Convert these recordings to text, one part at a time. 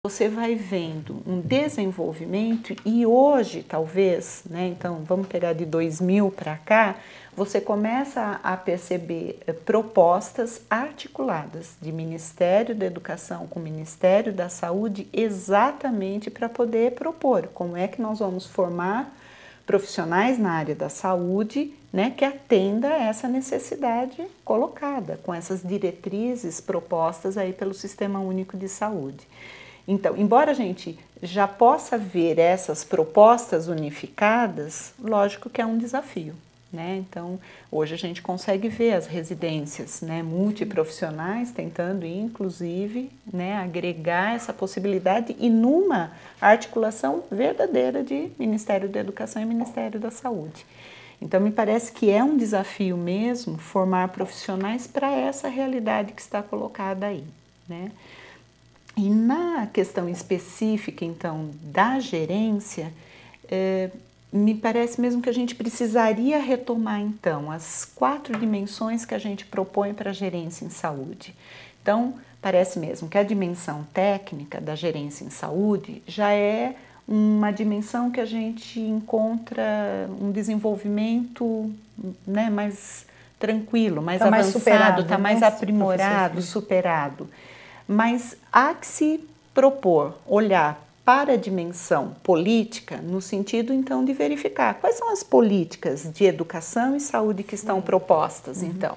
você vai vendo um desenvolvimento e hoje, talvez, né, então vamos pegar de 2000 para cá, você começa a perceber propostas articuladas de Ministério da Educação com Ministério da Saúde exatamente para poder propor como é que nós vamos formar profissionais na área da saúde, né, que atenda a essa necessidade colocada, com essas diretrizes propostas aí pelo Sistema Único de Saúde. Então, embora a gente já possa ver essas propostas unificadas, lógico que é um desafio, né? Então, hoje a gente consegue ver as residências, né, multiprofissionais tentando, inclusive, né, agregar essa possibilidade e numa articulação verdadeira de Ministério da Educação e Ministério da Saúde. Então, me parece que é um desafio mesmo formar profissionais para essa realidade que está colocada aí, né? E na questão específica, então, da gerência, me parece mesmo que a gente precisaria retomar, então, as 4 dimensões que a gente propõe para a gerência em saúde. Então, parece mesmo que a dimensão técnica da gerência em saúde já é uma dimensão que a gente encontra um desenvolvimento, né, mais tranquilo, mais avançado, está mais aprimorado, superado. Mas há que se propor, olhar para a dimensão política, no sentido, então, de verificar quais são as políticas de educação e saúde que estão propostas, então.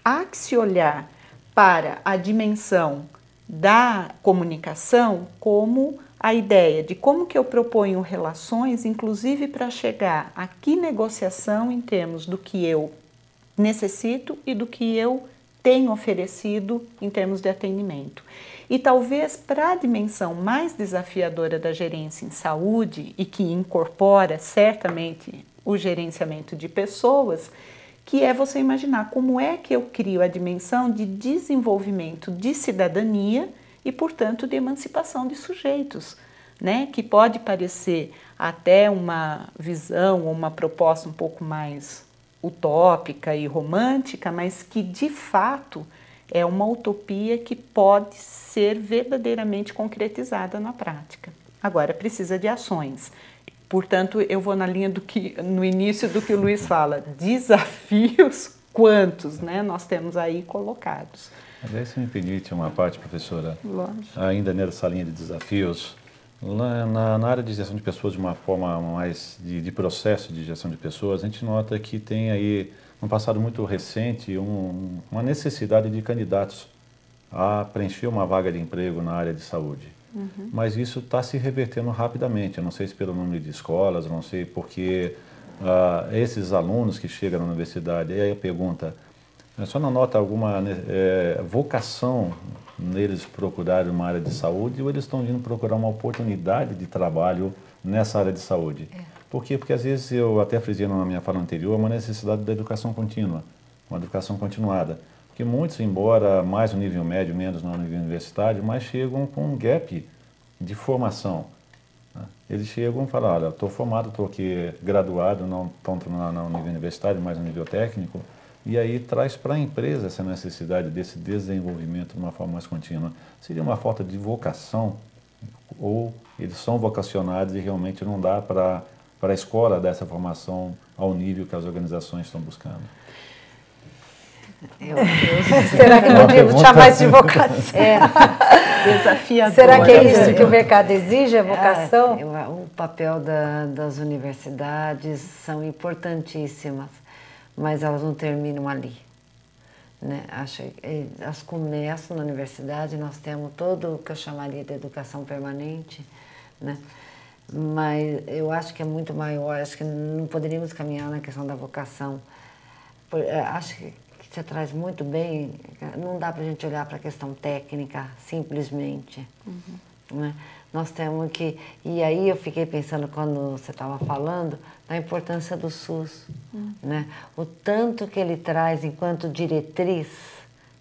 Há que se olhar para a dimensão da comunicação como a ideia de como que eu proponho relações, inclusive para chegar a que negociação em termos do que eu necessito e do que eu tenho oferecido em termos de atendimento. E talvez para a dimensão mais desafiadora da gerência em saúde e que incorpora certamente o gerenciamento de pessoas, que é você imaginar como é que eu crio a dimensão de desenvolvimento de cidadania e, portanto, de emancipação de sujeitos, né? Que pode parecer até uma visão ou uma proposta um pouco mais utópica e romântica, mas que de fato é uma utopia que pode ser verdadeiramente concretizada na prática. Agora, precisa de ações. Portanto, eu vou na linha do que, no início do que o Luiz fala, desafios quantos, né, nós temos aí colocados. Mas aí, se me permite uma parte, professora, Lógico. Ainda nessa linha de desafios, lá na área de gestão de pessoas, de uma forma mais de processo de gestão de pessoas, a gente nota que tem aí, no passado muito recente, uma necessidade de candidatos a preencher uma vaga de emprego na área de saúde. Mas isso está se revertendo rapidamente, eu não sei se pelo número de escolas, eu não sei porque esses alunos que chegam na universidade, aí a pergunta, a senhora não nota alguma vocação neles procurarem uma área de saúde ou eles estão vindo procurar uma oportunidade de trabalho nessa área de saúde? Por quê? Porque às vezes, eu até frisei na minha fala anterior, uma necessidade da educação contínua, uma educação continuada. Porque muitos, embora mais no nível médio, menos no nível universitário, mas chegam com um gap de formação. Eles chegam e falam, olha, estou formado, estou aqui graduado, não tanto no nível universitário, mas no nível técnico, e aí traz para a empresa essa necessidade desse desenvolvimento de uma forma mais contínua. Seria uma falta de vocação, ou eles são vocacionados e realmente não dá para a escola dar essa formação ao nível que as organizações estão buscando? Será que não devo chamar de vocação? Desafiador. Será que é isso que o mercado exige, a vocação? O papel das universidades são importantíssimas, mas elas não terminam ali. Né? Elas começam na universidade, nós temos todo o que eu chamaria de educação permanente, né? Mas eu acho que é muito maior, acho que não poderíamos caminhar na questão da vocação. Acho que você traz muito bem, não dá para a gente olhar para a questão técnica simplesmente. Né? Nós temos que... E aí eu fiquei pensando, quando você estava falando, na importância do SUS. Né? O tanto que ele traz enquanto diretriz,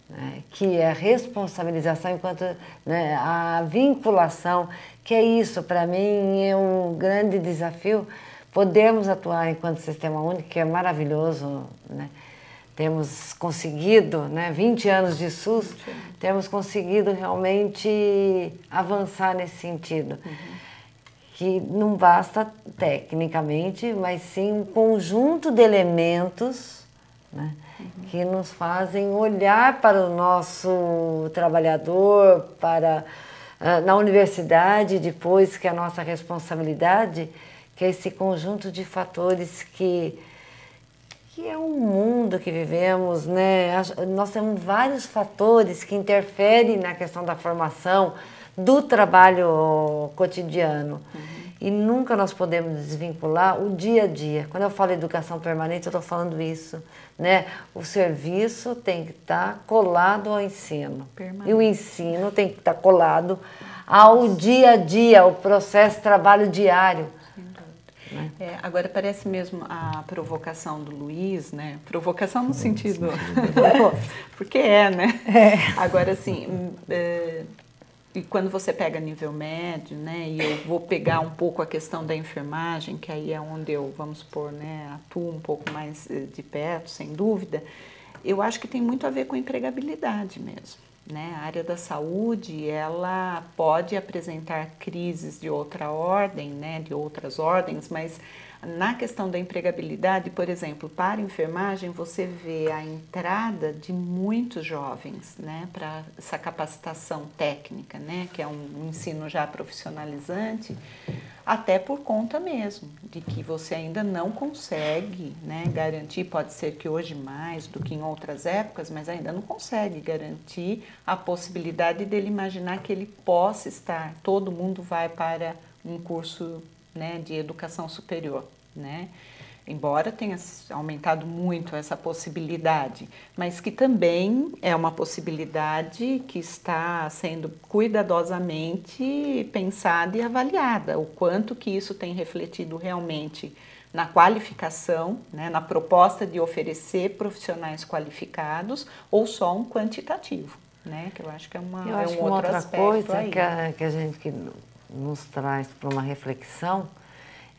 né? Que é a responsabilização, enquanto, né? A vinculação, que é isso, para mim, é um grande desafio, podermos atuar enquanto sistema único, que é maravilhoso, né? temos conseguido, né, 20 anos de SUS, temos conseguido realmente avançar nesse sentido. Que não basta tecnicamente, mas sim um conjunto de elementos, né, que nos fazem olhar para o nosso trabalhador, para na universidade, depois que é a nossa responsabilidade, que é esse conjunto de fatores que é um mundo que vivemos, né? Nós temos vários fatores que interferem na questão da formação, do trabalho cotidiano. E nunca nós podemos desvincular o dia a dia. Quando eu falo educação permanente, eu estou falando isso, né? O serviço tem que estar colado ao ensino. E o ensino tem que estar colado ao dia a dia, ao processo de trabalho diário. Agora parece mesmo a provocação do Luiz, né? Provocação no sentido... Porque né? Agora, assim, e quando você pega nível médio, né? E eu vou pegar um pouco a questão da enfermagem, que aí é onde eu, vamos supor, né? Atuo um pouco mais de perto, sem dúvida. Eu acho que tem muito a ver com empregabilidade mesmo. Né? A área da saúde, ela pode apresentar crises de outra ordem, né? De outras ordens, mas na questão da empregabilidade, por exemplo, para a enfermagem, você vê a entrada de muitos jovens, né? Para essa capacitação técnica, né? Que é um ensino já profissionalizante, até por conta mesmo de que você ainda não consegue, né, garantir, pode ser que hoje mais do que em outras épocas, mas ainda não consegue garantir a possibilidade dele imaginar que ele possa estar, todo mundo vai para um curso, né, de educação superior, né? Embora tenha aumentado muito essa possibilidade, mas que também é uma possibilidade que está sendo cuidadosamente pensada e avaliada, o quanto que isso tem refletido realmente na qualificação, né, na proposta de oferecer profissionais qualificados ou só um quantitativo, né, que eu acho que é um outro outra aspecto coisa aí. Que a gente que nos traz para uma reflexão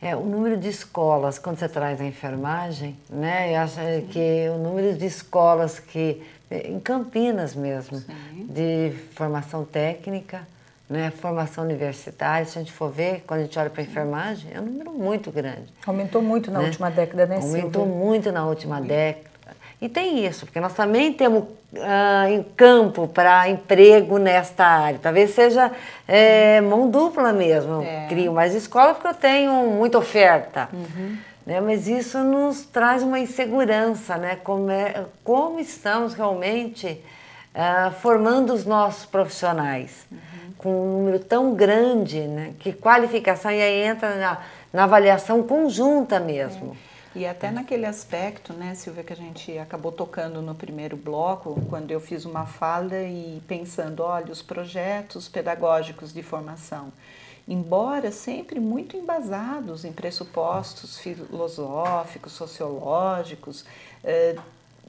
é o número de escolas, quando você traz a enfermagem, né? Eu acho que o número de escolas que, em Campinas mesmo, de formação técnica, né? Formação universitária, se a gente for ver, quando a gente olha para a enfermagem, é um número muito grande. Aumentou muito na última década, né, Silvia? Aumentou muito na última década. E tem isso, porque nós também temos em campo para emprego nesta área. Talvez seja mão dupla mesmo. Crio mais escola porque eu tenho muita oferta. Né? Mas isso nos traz uma insegurança, né? Como estamos realmente formando os nossos profissionais. Com um número tão grande, né? Que qualificação, e aí entra na avaliação conjunta mesmo. E até naquele aspecto, né, Silvia, que a gente acabou tocando no primeiro bloco, quando eu fiz uma fala e pensando, olha, os projetos pedagógicos de formação, embora sempre muito embasados em pressupostos filosóficos, sociológicos,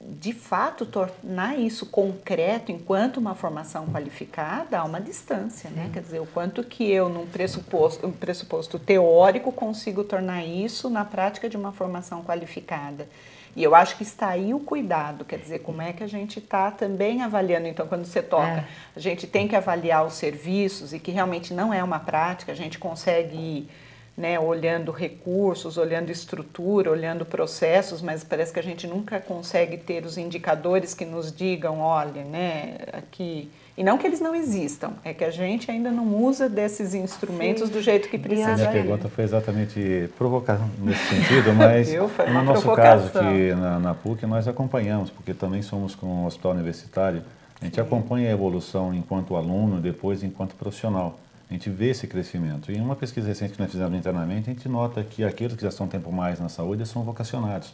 de fato, tornar isso concreto enquanto uma formação qualificada há uma distância, né? Quer dizer, o quanto que eu, num pressuposto teórico, consigo tornar isso na prática de uma formação qualificada. E eu acho que está aí o cuidado, quer dizer, como é que a gente está também avaliando. Então, quando você toca, a gente tem que avaliar os serviços e que realmente não é uma prática, a gente consegue ir, né, olhando recursos, olhando estrutura, olhando processos, mas parece que a gente nunca consegue ter os indicadores que nos digam, olha, né, aqui... E não que eles não existam, é que a gente ainda não usa desses instrumentos do jeito que precisa. A minha pergunta foi exatamente provocação nesse sentido, mas no nosso caso aqui na PUC nós acompanhamos, porque também somos com o hospital universitário, a gente acompanha a evolução enquanto aluno, depois enquanto profissional. A gente vê esse crescimento. E em uma pesquisa recente que nós fizemos internamente, a gente nota que aqueles que já estão um tempo mais na saúde são vocacionados.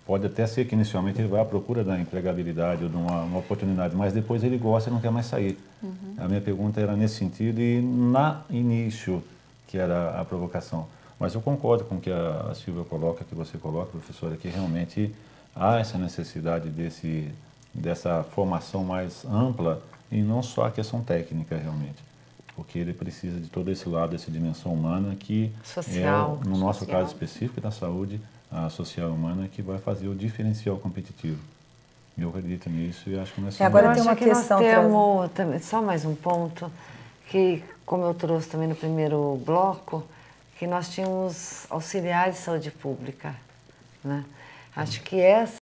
Pode até ser que inicialmente ele vai à procura da empregabilidade ou de uma oportunidade, mas depois ele gosta e não quer mais sair. A minha pergunta era nesse sentido e na início, que era a provocação. Mas eu concordo com o que a Silvia coloca, que você coloca, professora, que realmente há essa necessidade dessa formação mais ampla e não só a questão técnica realmente. Porque ele precisa de todo esse lado, essa dimensão humana que social, no nosso caso específico da saúde, a social humana que vai fazer o diferencial competitivo. Eu acredito nisso e acho que nós Agora Eu tem acho uma que nós questão temos também, só mais um ponto, que como eu trouxe também no primeiro bloco, que nós tínhamos auxiliares de saúde pública, né? Acho que essa